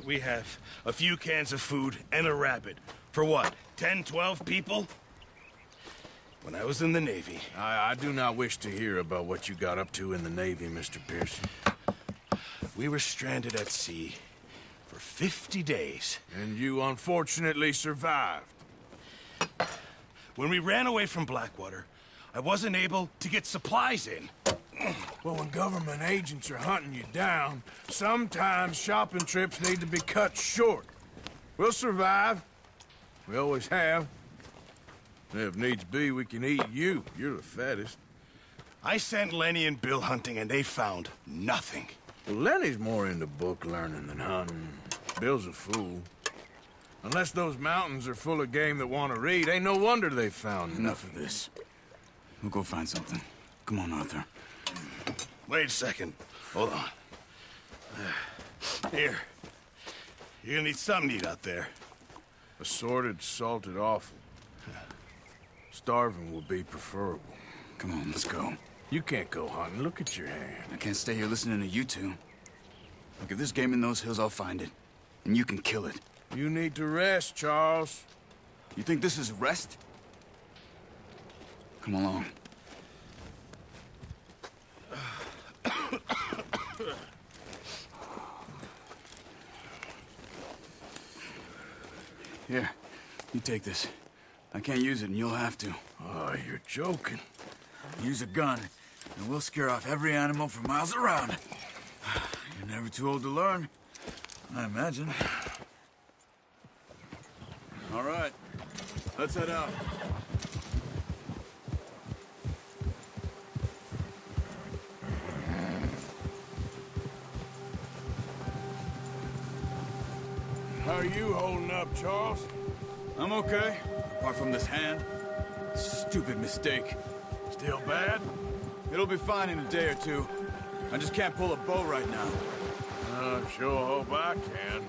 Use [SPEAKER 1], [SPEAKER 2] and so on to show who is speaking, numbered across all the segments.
[SPEAKER 1] we have a few cans of food and a rabbit. For what, 10, 12 people? When I was in the Navy...
[SPEAKER 2] I do not wish to hear about what you got up to in the Navy, Mr. Pearson.
[SPEAKER 1] We were stranded at sea for 50 days.
[SPEAKER 2] And you unfortunately survived.
[SPEAKER 1] When we ran away from Blackwater, I wasn't able to get supplies in.
[SPEAKER 2] Well, when government agents are hunting you down, sometimes shopping trips need to be cut short. We'll survive. We always have. If needs be, we can eat you. You're the fattest.
[SPEAKER 1] I sent Lenny and Bill hunting, and they found nothing.
[SPEAKER 2] Well, Lenny's more into book learning than hunting. Bill's a fool. Unless those mountains are full of game that want to read, ain't no wonder they found
[SPEAKER 3] Enough of this. We'll go find something. Come on, Arthur.
[SPEAKER 1] Wait a second. Hold on. Here. You're gonna need something to eat out there.
[SPEAKER 2] Assorted, salted offal. Starving will be preferable.
[SPEAKER 3] Come on, let's go.
[SPEAKER 2] You can't go hunting. Look at your hand.
[SPEAKER 3] I can't stay here listening to you two. Look, if there's game in those hills, I'll find it. And you can kill it.
[SPEAKER 2] You need to rest, Charles.
[SPEAKER 3] You think this is rest? Come along. Here, you take this. I can't use it, and you'll have to.
[SPEAKER 2] Oh, you're joking.
[SPEAKER 3] Use a gun, and we'll scare off every animal for miles around. You're never too old to learn, I imagine. All right, let's head out.
[SPEAKER 2] How are you holding up, Charles?
[SPEAKER 3] I'm okay, apart from this hand. Stupid mistake.
[SPEAKER 2] Still bad?
[SPEAKER 3] It'll be fine in a day or two. I just can't pull a bow right now.
[SPEAKER 2] I sure hope I can.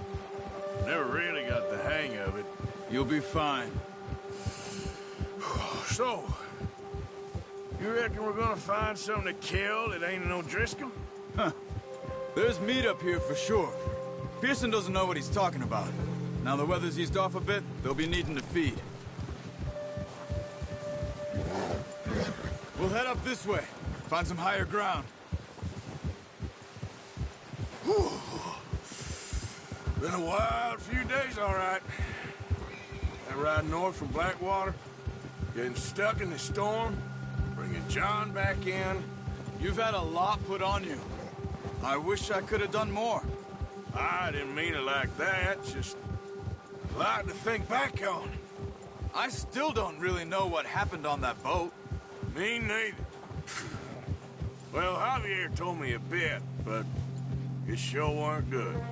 [SPEAKER 2] Never really got the hang of it.
[SPEAKER 3] You'll be fine.
[SPEAKER 2] So, you reckon we're gonna find something to kill that ain't no Driscoll?
[SPEAKER 3] Huh. There's meat up here for sure. Pearson doesn't know what he's talking about. Now the weather's eased off a bit, they'll be needing to feed. We'll head up this way. Find some higher ground.
[SPEAKER 2] Whew. Been a wild few days, all right. That ride north from Blackwater, getting stuck in the storm, bringing John back in.
[SPEAKER 3] You've had a lot put on you. I wish I could have done more.
[SPEAKER 2] I didn't mean it like that, just a lot to think back on.
[SPEAKER 3] I still don't really know what happened on that boat.
[SPEAKER 2] Me neither. Well, Javier told me a bit, but it sure weren't good.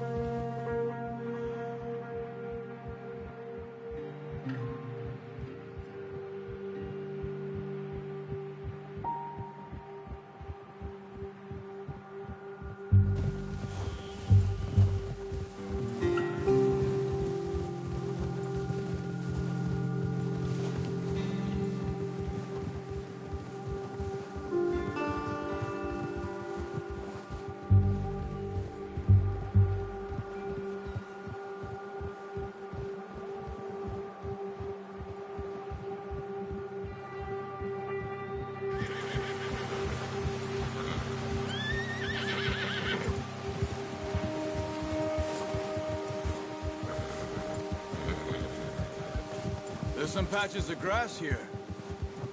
[SPEAKER 3] There's some patches of grass here.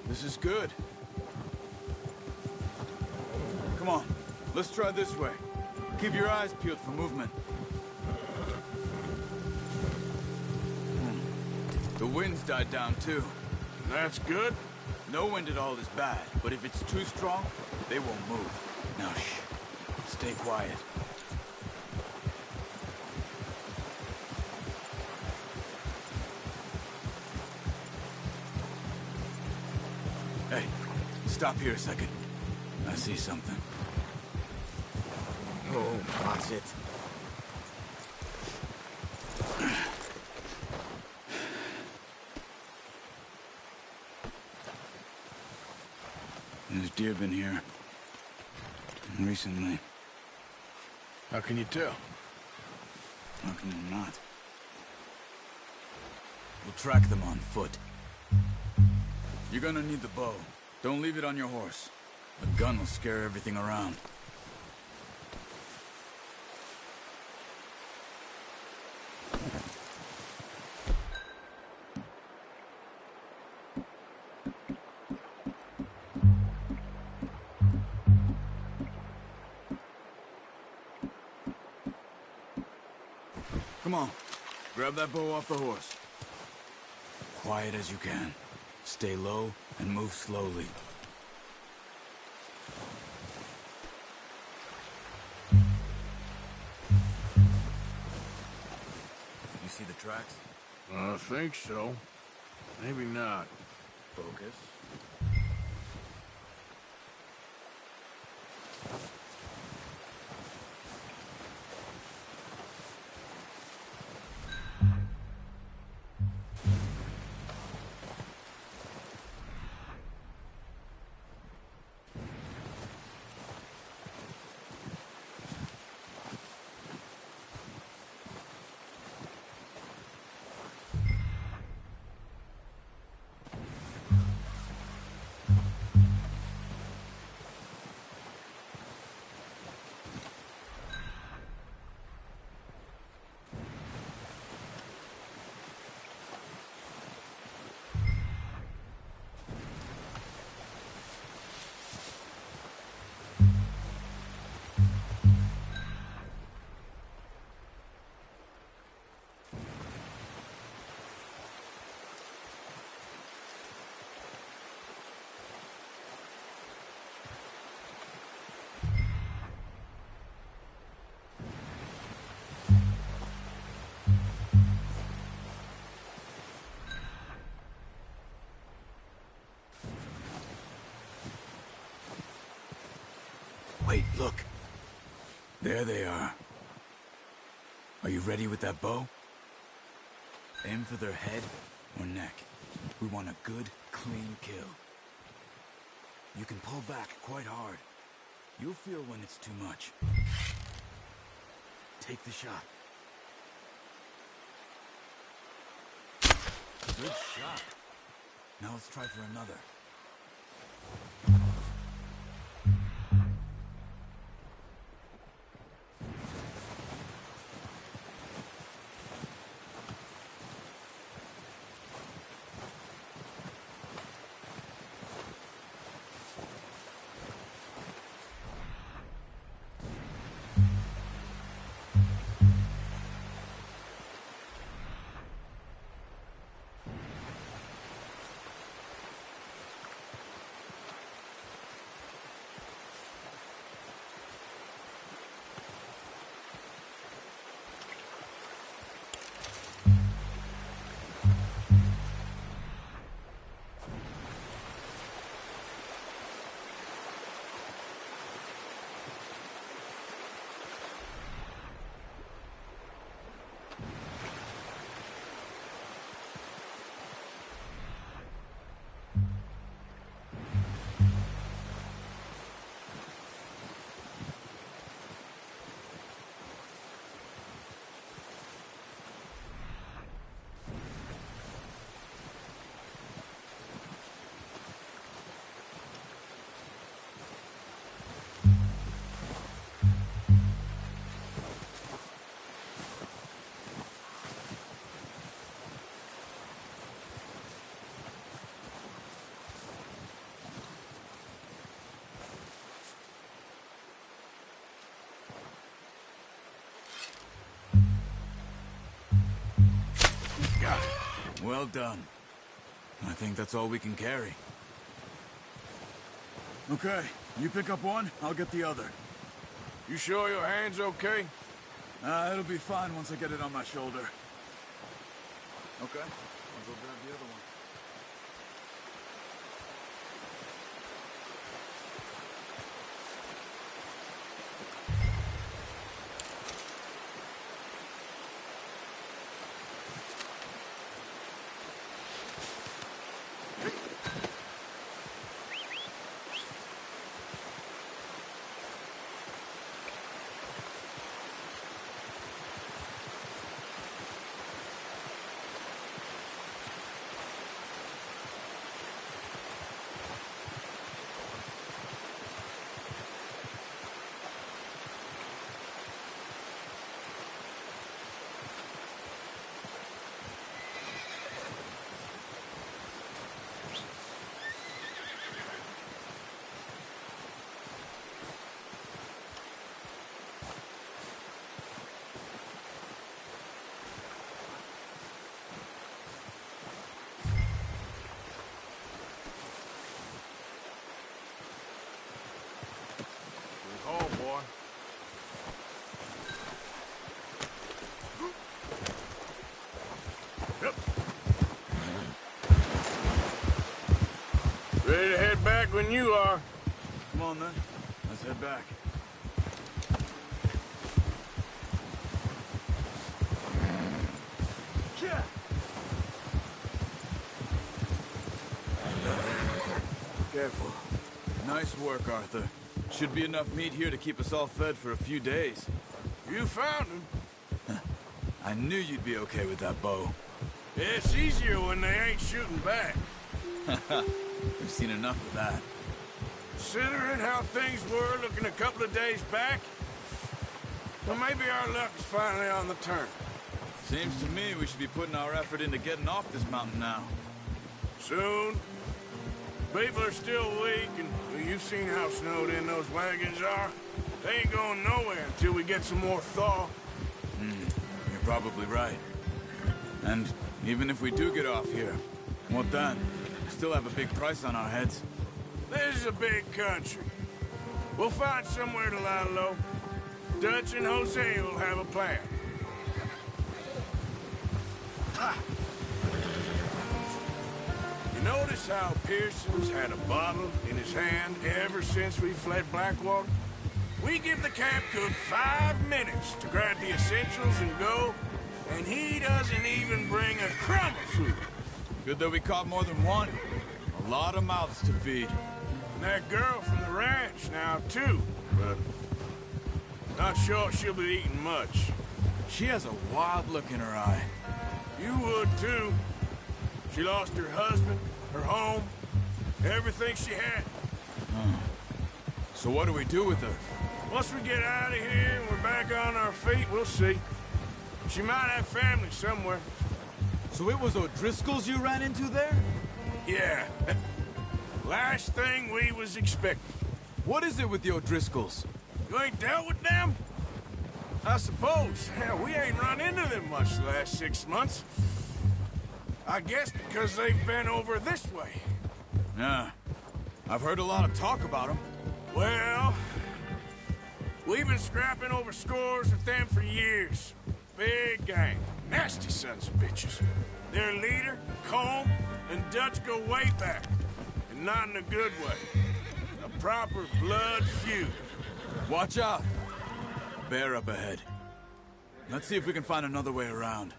[SPEAKER 3] This is good. Come on, let's try this way. Keep your eyes peeled for movement. The wind's died down too.
[SPEAKER 2] That's good.
[SPEAKER 3] No wind at all is bad, but if it's too strong, they won't move. Now shh, stay quiet. Hey, stop here a second. I see something.
[SPEAKER 4] Oh, watch it.
[SPEAKER 3] There's deer been here. Recently.
[SPEAKER 2] How can you tell?
[SPEAKER 3] Oh, drunken or not. We'll track them on foot. You're gonna need the bow. Don't leave it on your horse. The gun will scare everything around. Come on. Grab that bow off the horse. Quiet as you can. Stay low and move slowly. You see the tracks?
[SPEAKER 2] I think so. Maybe not.
[SPEAKER 3] Focus. Wait, look. There they are. Are you ready with that bow? Aim for their head or neck. We want a good, clean kill. You can pull back quite hard. You'll feel when it's too much. Take the shot. Good shot. Now let's try for another. Well done. I think that's all we can carry. Okay, you pick up one, I'll get the other.
[SPEAKER 2] You sure your hand's okay?
[SPEAKER 3] It'll be fine once I get it on my shoulder. Okay, I'll go grab the other one.
[SPEAKER 2] back when you are.
[SPEAKER 3] Come on, then. Let's head back. Careful. Nice work, Arthur. Should be enough meat here to keep us all fed for a few days.
[SPEAKER 2] You found him.
[SPEAKER 3] I knew you'd be okay with that bow.
[SPEAKER 2] Yeah, it's easier when they ain't shooting back.
[SPEAKER 3] We've seen enough of that.
[SPEAKER 2] Considering how things were looking a couple of days back, well, maybe our luck's finally on the turn.
[SPEAKER 3] Seems to me we should be putting our effort into getting off this mountain now.
[SPEAKER 2] Soon. People are still weak, and well, you've seen how snowed in those wagons are. They ain't going nowhere until we get some more thaw.
[SPEAKER 3] You're probably right. And even if we do get off here, what then? We still have a big price on our heads.
[SPEAKER 2] This is a big country. We'll find somewhere to lie low. Dutch and Jose will have a plan. You notice how Pearson's had a bottle in his hand ever since we fled Blackwater? We give the camp cook 5 minutes to grab the essentials and go, and he doesn't even bring a crumb of food.
[SPEAKER 3] Good that we caught more than one. A lot of mouths to feed.
[SPEAKER 2] And that girl from the ranch now, too, but not sure she'll be eating much.
[SPEAKER 3] She has a wild look in her eye.
[SPEAKER 2] You would, too. She lost her husband, her home, everything she had.
[SPEAKER 3] So what do we do with her?
[SPEAKER 2] Once we get out of here and we're back on our feet, we'll see. She might have family somewhere.
[SPEAKER 3] So it was O'Driscoll's you ran into there?
[SPEAKER 2] Yeah. Last thing we was expecting.
[SPEAKER 3] What is it with the O'Driscolls?
[SPEAKER 2] You ain't dealt with them? I suppose. Hell, we ain't run into them much the last 6 months. I guess because they've been over this way.
[SPEAKER 3] Yeah. I've heard a lot of talk about them.
[SPEAKER 2] Well, we've been scrapping over scores with them for years. Big gang. Nasty sons of bitches. Their leader, Colm, and Dutch go way back. And not in a good way. A proper blood feud.
[SPEAKER 3] Watch out. Bear up ahead. Let's see if we can find another way around.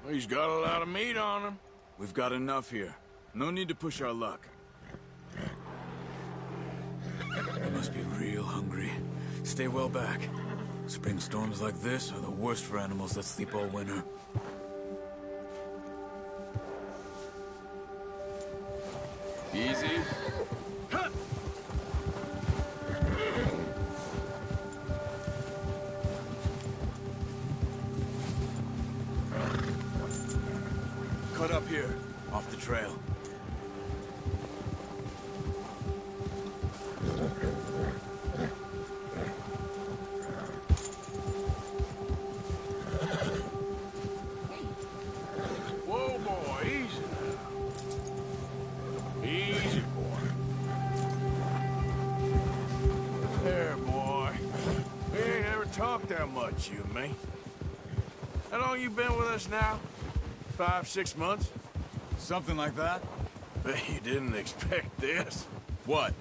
[SPEAKER 2] He's got a lot of meat on him.
[SPEAKER 3] We've got enough here. No need to push our luck. They must be real hungry. Stay well back. Spring storms like this are the worst for animals that sleep all winter. Easy. Cut up here, off the trail.
[SPEAKER 2] Whoa, boy, easy now. Easy, boy. There, boy. We ain't ever talked that much, you and me. How long you been with us now? 5, 6 months?
[SPEAKER 3] Something like that?
[SPEAKER 2] Bet you didn't expect this.
[SPEAKER 3] What?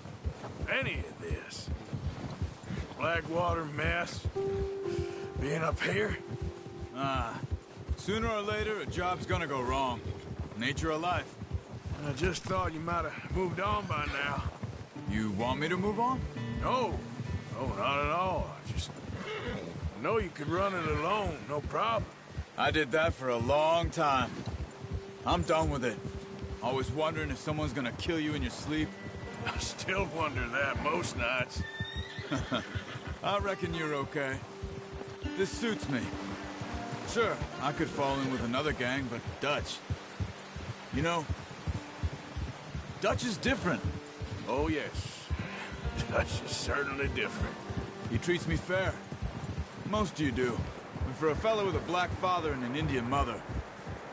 [SPEAKER 2] Any of this. Blackwater mess. Being up here.
[SPEAKER 3] Sooner or later, a job's gonna go wrong. Nature of life.
[SPEAKER 2] I just thought you might have moved on by now.
[SPEAKER 3] You want me to move on?
[SPEAKER 2] No. No, not at all. I just know you could run it alone, no problem.
[SPEAKER 3] I did that for a long time. I'm done with it. Always wondering if someone's gonna kill you in your sleep.
[SPEAKER 2] I still wonder that most nights.
[SPEAKER 3] I reckon you're okay. This suits me. Sure, I could fall in with another gang, but Dutch... You know, Dutch is different.
[SPEAKER 2] Oh, yes. Dutch is certainly different.
[SPEAKER 3] He treats me fair. Most of you do. And for a fellow with a black father and an Indian mother,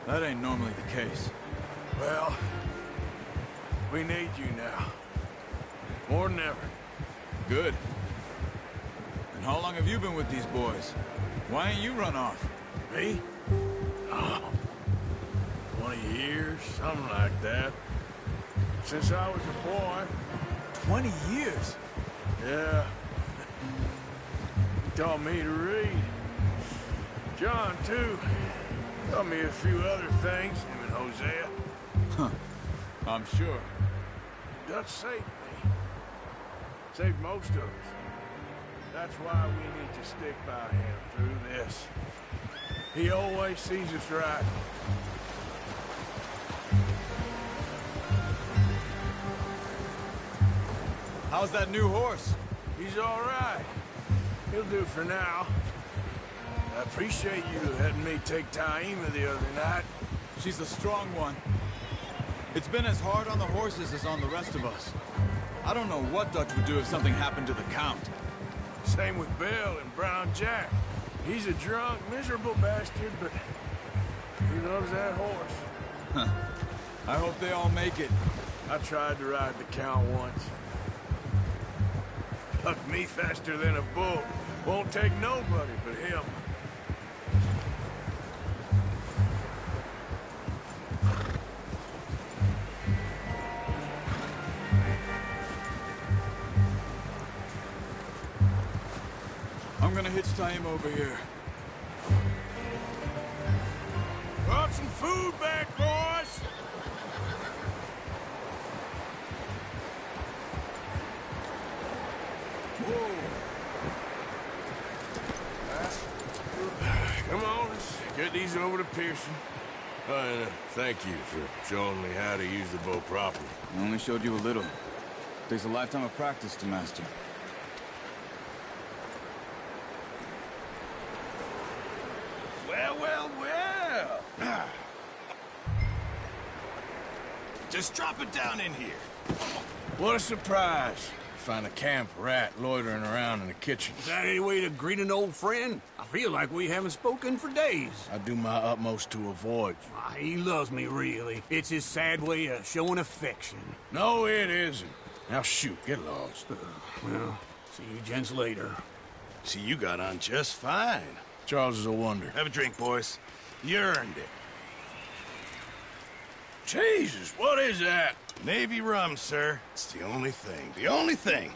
[SPEAKER 3] that ain't normally the case.
[SPEAKER 2] Well, we need you now. More than ever.
[SPEAKER 3] Good. And how long have you been with these boys? Why ain't you run off?
[SPEAKER 2] Me? Oh, 20 years, something like that. Since I was a boy.
[SPEAKER 3] 20 years?
[SPEAKER 2] Yeah. He taught me to read. John, too. Taught me a few other things, him and Hosea.
[SPEAKER 3] Huh. I'm sure.
[SPEAKER 2] Dutch saved me. Saved most of us. That's why we need to stick by him through this. He always sees us right.
[SPEAKER 3] How's that new horse?
[SPEAKER 2] He's all right. He'll do for now. I appreciate you letting me take Taima the other night.
[SPEAKER 3] She's a strong one. It's been as hard on the horses as on the rest of us. I don't know what Dutch would do if something happened to the Count.
[SPEAKER 2] Same with Bill and Brown Jack. He's a drunk, miserable bastard, but he loves that horse.
[SPEAKER 3] Huh. I hope they all make it.
[SPEAKER 2] I tried to ride the Count once. Hucked me faster than a bull. Won't take nobody but him.
[SPEAKER 3] I'm gonna hitch Taima over here.
[SPEAKER 2] Brought some food back, boys! Whoa! Come on, let's get these over to Pearson. And thank you for showing me how to use the bow properly.
[SPEAKER 3] I only showed you a little. Takes a lifetime of practice to master.
[SPEAKER 1] Well, well, well. Just drop it down in here.
[SPEAKER 2] What a surprise. Find a camp rat loitering around in the kitchen.
[SPEAKER 4] Is that any way to greet an old friend? I feel like we haven't spoken for days.
[SPEAKER 2] I do my utmost to avoid you.
[SPEAKER 4] He loves me, really. It's his sad way of showing affection.
[SPEAKER 2] No, it isn't. Now shoot, get lost.
[SPEAKER 4] Well, see you gents later.
[SPEAKER 1] See, you got on just fine.
[SPEAKER 2] Charles is a wonder.
[SPEAKER 1] Have a drink, boys. You earned it.
[SPEAKER 2] Jesus, what is that?
[SPEAKER 1] Navy rum, sir. It's the only thing. The only thing.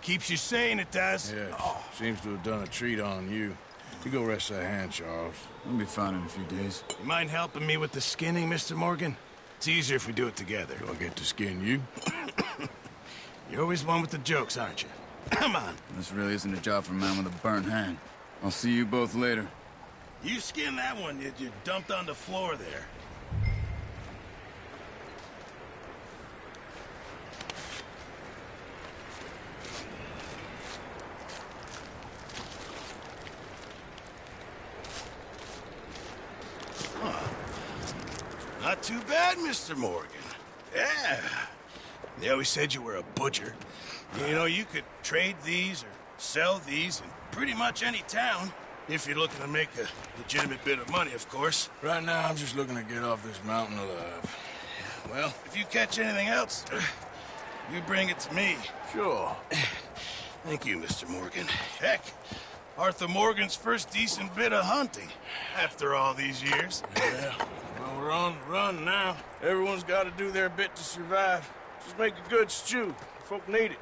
[SPEAKER 1] Keeps you sane, it does.
[SPEAKER 2] Yeah, seems to have done a treat on you. You go rest that hand, Charles.
[SPEAKER 3] We'll be fine in a few days.
[SPEAKER 1] You mind helping me with the skinning, Mr. Morgan? It's easier if we do it together.
[SPEAKER 2] Do I get to skin you?
[SPEAKER 1] You're always one with the jokes, aren't you? Come on.
[SPEAKER 3] This really isn't a job for a man with a burnt hand. I'll see you both later.
[SPEAKER 1] You skinned that one you dumped on the floor there. Not too bad, Mr. Morgan. Yeah. They always said you were a butcher. You know, you could trade these or sell these in pretty much any town. If you're looking to make a legitimate bit of money, of course.
[SPEAKER 2] Right now, I'm just looking to get off this mountain alive.
[SPEAKER 1] Well, if you catch anything else, you bring it to me.
[SPEAKER 2] Sure.
[SPEAKER 1] Thank you, Mr. Morgan. Heck, Arthur Morgan's first decent bit of hunting after all these years.
[SPEAKER 2] Yeah. Well, we're on the run now. Everyone's got to do their bit to survive. Just make a good stew. Folk need it.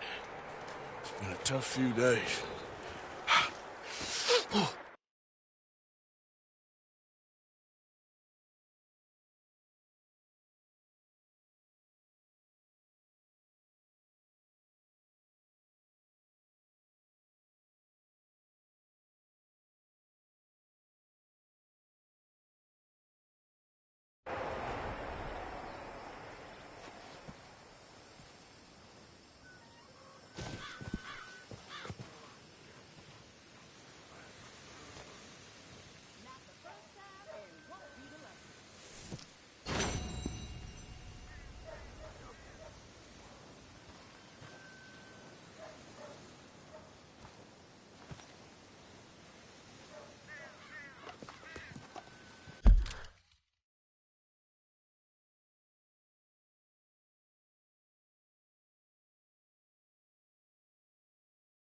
[SPEAKER 2] It's been a tough few days.